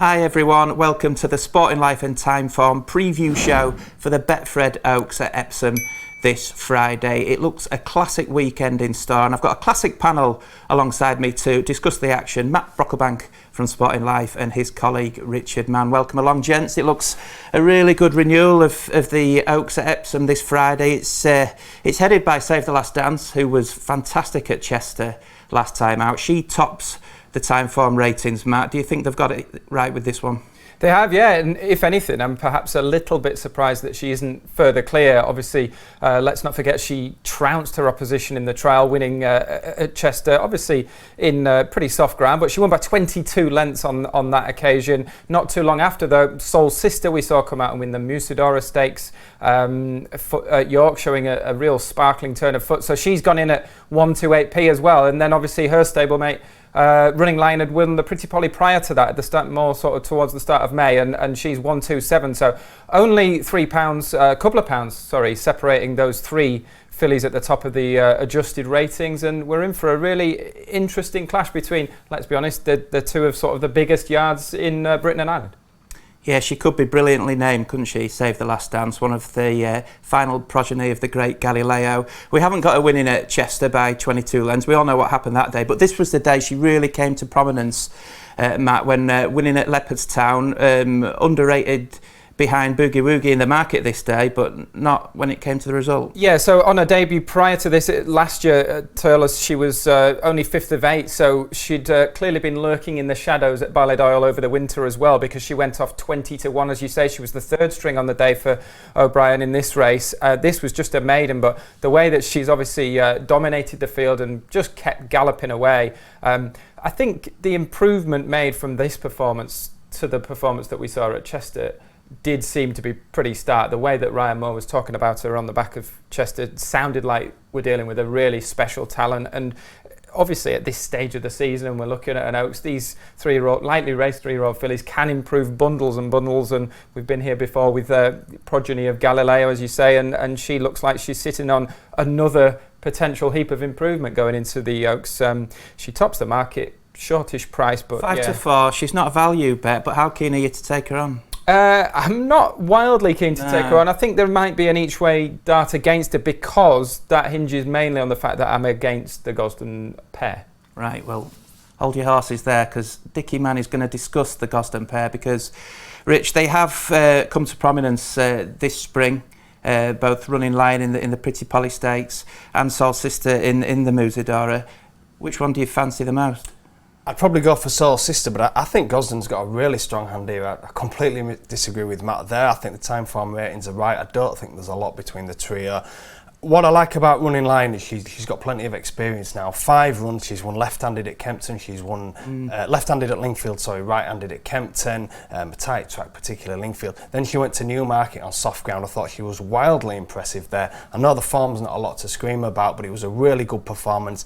Hi everyone, welcome to the Sporting Life and Timeform preview show for the Betfred Oaks at Epsom this Friday. It looks a classic weekend in store, and I've got a classic panel alongside me to discuss the action. Matt Brocklebank from Sporting Life and his colleague Richard Mann. Welcome along, gents. It looks a really good renewal of the Oaks at Epsom this Friday. It's headed by Savethelastdance, who was fantastic at Chester last time out. She tops the Timeform ratings. Matt, do you think they've got it right with this one? They have, yeah, and if anything, I'm perhaps a little bit surprised that she isn't further clear. Obviously, let's not forget she trounced her opposition in the trial, winning at Chester, obviously in pretty soft ground, but she won by 22 lengths on that occasion. Not too long after, though, Soul's sister we saw come out and win the Musidora Stakes at York, showing a real sparkling turn of foot. So she's gone in at 128p as well, and then obviously her stablemate, Running Lion, had won the Pretty Polly prior to that, at the start, more sort of towards the start of May, and she's 127. So only £3, a couple of pounds, sorry, separating those three fillies at the top of the adjusted ratings, and we're in for a really interesting clash between, let's be honest, the two of sort of the biggest yards in Britain and Ireland. Yeah, she could be brilliantly named, couldn't she? Savethelastdance, one of the final progeny of the great Galileo. We haven't got a winning at Chester by 22 lengths. We all know what happened that day, but this was the day she really came to prominence, Matt, when winning at Leopardstown, underrated behind Boogie Woogie in the market this day, but not when it came to the result. Yeah, so on her debut prior to this, last year at Turles, she was only 5th of 8, so she'd clearly been lurking in the shadows at Ballydoyle over the winter as well, because she went off 20-1, as you say. She was the third string on the day for O'Brien in this race. This was just a maiden, but the way that she's obviously dominated the field and just kept galloping away, I think the improvement made from this performance to the performance that we saw at Chester did seem to be pretty stark. The way that Ryan Moore was talking about her on the back of Chester sounded like we're dealing with a really special talent. And obviously at this stage of the season, and we're looking at an Oaks, these lightly raced 3-year-old fillies can improve bundles and bundles, and we've been here before with progeny of Galileo, as you say, and she looks like she's sitting on another potential heap of improvement going into the Oaks. She tops the market, shortish price, but 5-4. She's not a value bet, but how keen are you to take her on? I'm not wildly keen to take her on. I think there might be an each way dart against her, because that hinges mainly on the fact that I'm against the Gosden pair. Right, well, hold your horses there, because Dickie Mann is going to discuss the Gosden pair, because, Rich, they have come to prominence this spring, both Running Lion in the Pretty Polly Stakes and Soul's sister in the Musidora. Which one do you fancy the most? I'd probably go for Soul's sister, but I think Gosden's got a really strong hand here. I completely disagree with Matt there. I think the Timeform ratings are right. I don't think there's a lot between the trio. What I like about Running Lion is she's got plenty of experience now. 5 runs, she's won left-handed at Kempton, she's won left-handed at Lingfield, right-handed at Kempton, a tight track, particularly Lingfield. Then she went to Newmarket on soft ground. I thought she was wildly impressive there. I know the form's not a lot to scream about, but it was a really good performance.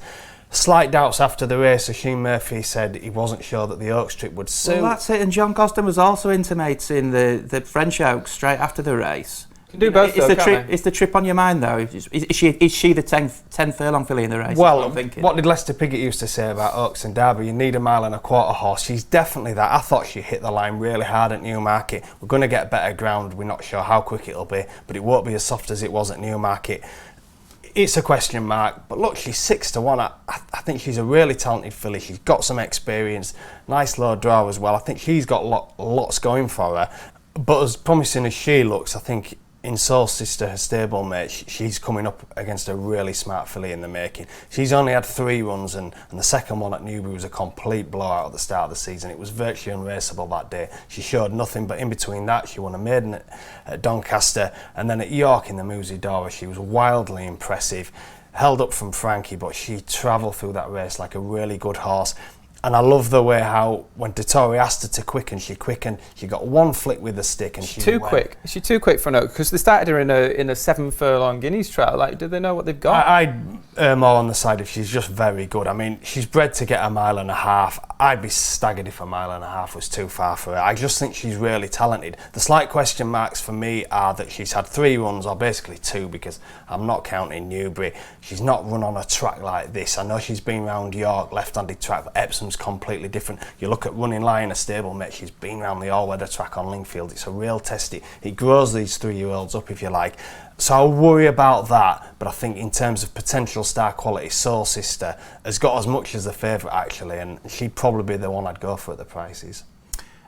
Slight doubts after the race. Shane Murphy said he wasn't sure that the Oaks trip would suit. Well, that's it. And John Gosden was also intimating the French Oaks straight after the race. Can do both. Is the trip on your mind though? Is she the 10 furlong filly in the race? Well, what did Lester Piggott used to say about Oaks and Derby? You need a 1.25 mile horse. She's definitely that. I thought she hit the line really hard at Newmarket. We're going to get better ground. We're not sure how quick it'll be, but it won't be as soft as it was at Newmarket. It's a question mark, but look, she's 6-1. I think she's a really talented filly. She's got some experience, nice low draw as well. I think she's got lots going for her. But as promising as she looks, I think in Soul's sister, her stablemate, she's coming up against a really smart filly in the making. She's only had 3 runs, and the second one at Newbury was a complete blowout at the start of the season. It was virtually unraceable that day. She showed nothing, but in between that, she won a maiden at Doncaster, and then at York in the Musidora, she was wildly impressive. Held up from Frankie, but she travelled through that race like a really good horse. And I love the way how when Dettori asked her to quicken, she quickened. She got one flick with the stick, and she's too quick. Is she too quick for an Oak? Because they started her in a 7 furlong Guineas trial. Like, do they know what they've got? I'd more on the side of she's just very good. I mean, she's bred to get 1.5 miles. I'd be staggered if 1.5 miles was too far for her. I just think she's really talented. The slight question marks for me are that she's had 3 runs, or basically 2, because I'm not counting Newbury. She's not run on a track like this. I know she's been round York, left-handed track, but Epsom's becomes completely different. You look at Running Lion, a stablemate, she's been around the all-weather track on Lingfield. It's a real test. It grows these 3-year-olds up, if you like. So I worry about that, but I think in terms of potential star quality, Soul Sister has got as much as the favourite actually, and she'd probably be the one I'd go for at the prices.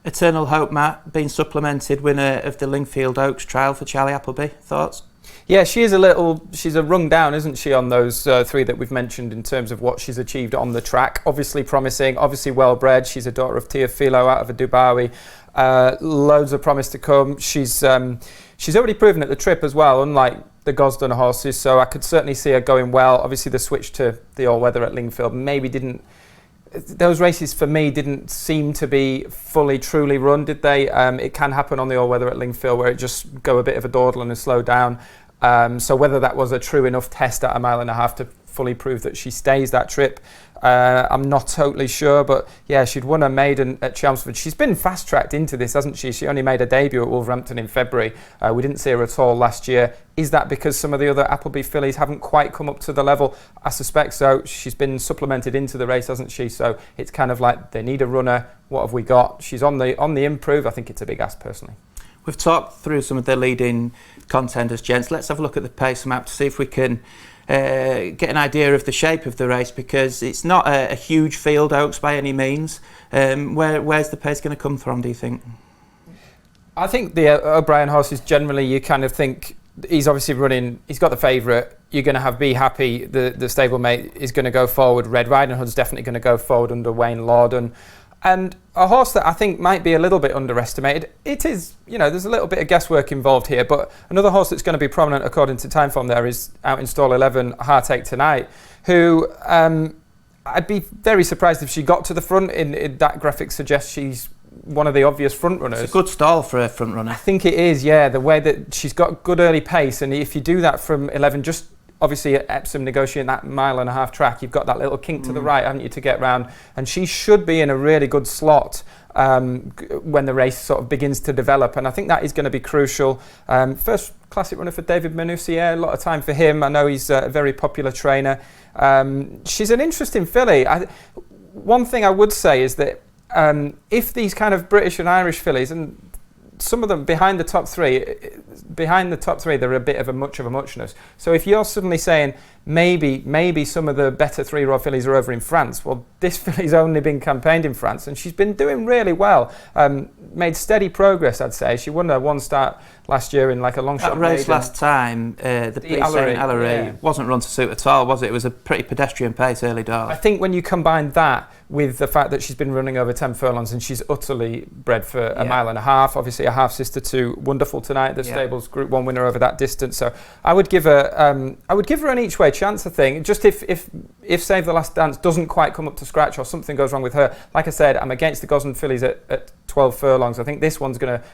Eternal Hope, Matt, being supplemented winner of the Lingfield Oaks trial for Charlie Appleby. Thoughts? Yeah, she's a rung down, isn't she, on those 3 that we've mentioned in terms of what she's achieved on the track. Obviously promising, obviously well bred. She's a daughter of Teofilo out of a Dubawi. Loads of promise to come. She's already proven at the trip as well, unlike the Gosden horses, so I could certainly see her going well. Obviously the switch to the all-weather at Lingfield maybe didn't... Those races for me didn't seem to be fully, truly run, did they? It can happen on the all-weather at Lingfield where it just go a bit of a dawdle and a slow down. So whether that was a true enough test at 1.5 miles to fully prove that she stays that trip, I'm not totally sure, but yeah, she'd won a maiden at Chelmsford. She's been fast-tracked into this, hasn't she? She only made a debut at Wolverhampton in February. We didn't see her at all last year. Is that because some of the other Appleby fillies haven't quite come up to the level? I suspect so. She's been supplemented into the race, hasn't she? So it's kind of like they need a runner. What have we got? She's on the improve. I think it's a big ask personally. We've talked through some of the leading contenders, gents. Let's have a look at the pace map to see if we can get an idea of the shape of the race, because it's not a huge field, Oaks, by any means. Where's the pace going to come from, do you think? I think the O'Brien horses, generally, you kind of think he's obviously running, he's got the favourite. You're going to have Be Happy, the stablemate, is going to go forward. Red Riding Hood's definitely going to go forward under Wayne Lorden. And a horse that I think might be a little bit underestimated. It is, there's a little bit of guesswork involved here, but another horse that's going to be prominent according to Timeform there is out in stall 11, Heartache Tonight, who I'd be very surprised if she got to the front. In that graphic suggests she's one of the obvious front runners. It's a good stall for a front runner. I think it is, yeah, the way that she's got good early pace, and if you do that from 11, just obviously at Epsom negotiating that 1.5 mile track, you've got that little kink to the right, haven't you, to get round, and she should be in a really good slot when the race sort of begins to develop, and I think that is going to be crucial. First classic runner for David Manussier, a lot of time for him. I know he's a very popular trainer. She's an interesting filly. One thing I would say is that if these kind of British and Irish fillies, and some of them behind the top three, they're a bit of a muchness. So if you're suddenly saying maybe some of the better 3-year-old fillies are over in France, well, this filly's only been campaigned in France and she's been doing really well. Made steady progress, I'd say. She won her one start last year in like a long shot. That race last time, the Allery wasn't run to suit at all, was it? It was a pretty pedestrian pace early doors. I think when you combine that with the fact that she's been running over 10 furlongs and she's utterly bred for 1.5 miles, obviously a half sister to Wonderful Tonight, the stables Group 1 winner over that distance. So I would give her an each way chance, I think. Just if Savethelastdance doesn't quite come up to scratch or something goes wrong with her, like I said, I'm against the Gosden fillies at 12 furlongs. I think this one's going to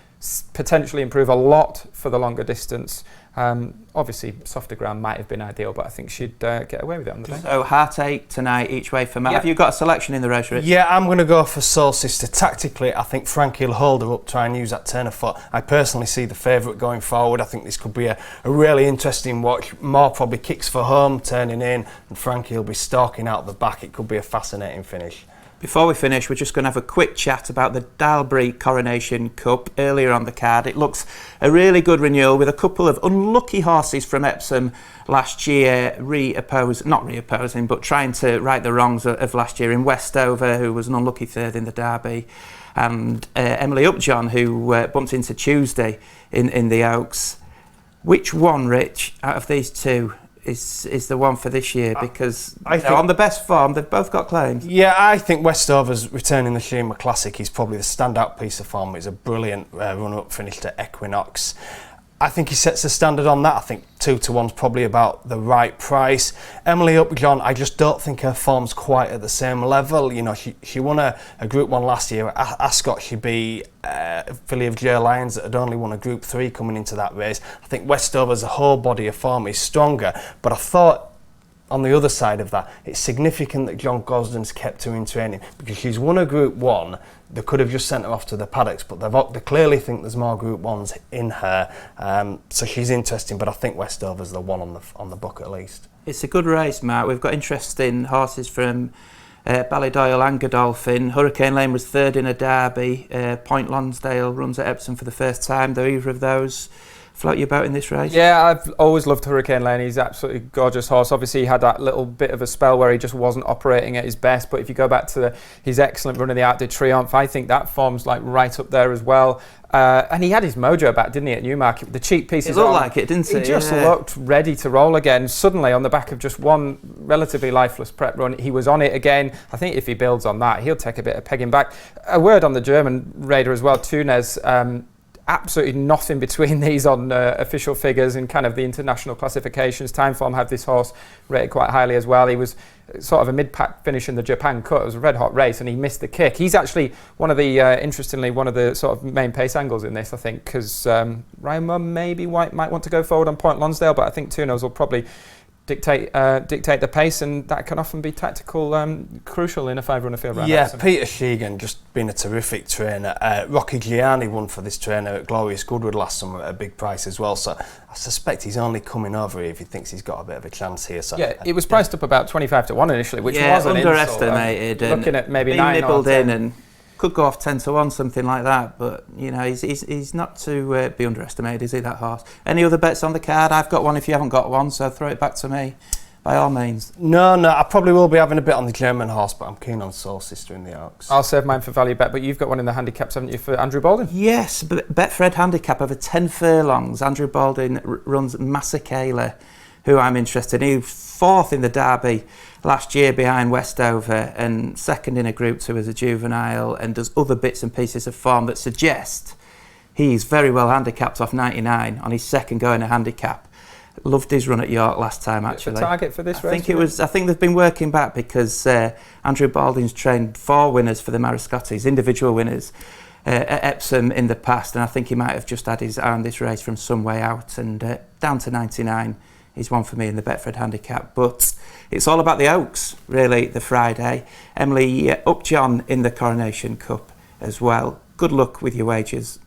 potentially improve a lot for the longer distance. Obviously, softer ground might have been ideal, but I think she'd get away with it on the day. So Heartache Tonight each way for Matt. Have you got a selection in the race, Rich? Yeah, I'm going to go for Soul Sister. Tactically, I think Frankie will hold her up, try and use that turn of foot. I personally see the favourite going forward. I think this could be a really interesting watch. More probably kicks for home, turning in, and Frankie will be stalking out the back. It could be a fascinating finish. Before we finish, we're just going to have a quick chat about the Dalbury Coronation Cup earlier on the card. It looks a really good renewal with a couple of unlucky horses from Epsom last year not reopposing, but trying to right the wrongs of last year, in Westover, who was an unlucky third in the Derby, and Emily Upjohn, who bumped into Tuesday in the Oaks. Which one, Rich, out of these two is the one for this year? Because on the best form, they've both got claims. Yeah, I think Westover's returning the Shima Classic. He's probably the standout piece of form. It's a brilliant run-up finish at Equinox. I think he sets the standard on that. I think 2-1's probably about the right price. Emily Upjohn, I just don't think her form's quite at the same level. She won a Group 1 last year at Ascot. She'd be a filly of J Lions that had only won a Group 3 coming into that race. I think Westover's whole body of form is stronger, but I thought on the other side of that, it's significant that John Gosden's kept her in training, because she's won a Group 1. They could have just sent her off to the paddocks, but they clearly think there's more Group 1s in her. So she's interesting, but I think Westover's the one on the book at least. It's a good race, Mark. We've got interesting horses from Ballydoyle and Godolphin. Hurricane Lane was third in a derby. Point Lonsdale runs at Epsom for the first time. Do either of those float your boat in this race? Yeah, I've always loved Hurricane Lane. He's absolutely gorgeous horse. Obviously, he had that little bit of a spell where he just wasn't operating at his best. But if you go back to his excellent run in the Arc de Triomphe, I think that form's like right up there as well. And he had his mojo back, didn't he, at Newmarket? The cheap pieces. It looked like it, didn't it? He just looked ready to roll again. Suddenly, on the back of just one relatively lifeless prep run, he was on it again. I think if he builds on that, he'll take a bit of pegging back. A word on the German raider as well, Tunes. Absolutely nothing between these on official figures and kind of the international classifications. Timeform had this horse rated quite highly as well. He was sort of a mid-pack finish in the Japan Cut. It was a red-hot race and he missed the kick. He's actually one of the, interestingly, one of the sort of main pace angles in this, I think, because Roma maybe might want to go forward on Point Lonsdale, but I think Tunes will probably dictate the pace, and that can often be tactical, crucial in a five-runner field round. Yeah, Peter Sheegan just been a terrific trainer. Rocky Gianni won for this trainer at Glorious Goodwood last summer at a big price as well, so I suspect he's only coming over if he thinks he's got a bit of a chance here. So yeah, it was priced up about 25 to 1 initially, which was an underestimated. Insult. Looking at maybe 9 nibbled or 10. in and could go off 10 to 1, something like that. But you know, he's not to be underestimated, is he, that horse? Any other bets on the card? I've got one if you haven't got one, so throw it back to me, by all means. No, I probably will be having a bit on the German horse, but I'm keen on Soul Sister in the Oaks. I'll save mine for value bet, but you've got one in the handicaps, haven't you, for Andrew Baldwin? Yes, Betfred handicap over 10 furlongs. Andrew Baldwin runs Massacala, who I'm interested in. He was 4th in the Derby last year behind Westover and 2nd in a Group 2 as a juvenile, and does other bits and pieces of form that suggest he's very well handicapped off 99 on his second go in a handicap. Loved his run at York last time, actually. The target for this race? I think they've been working back because Andrew Baldwin's trained 4 winners for the Marascottis, individual winners at Epsom in the past, and I think he might have just had his eye on this race from some way out, and down to 99 is one for me in the Betfred handicap. But it's all about the Oaks, really, the Friday. Emily Upjohn in the Coronation Cup as well. Good luck with your wagers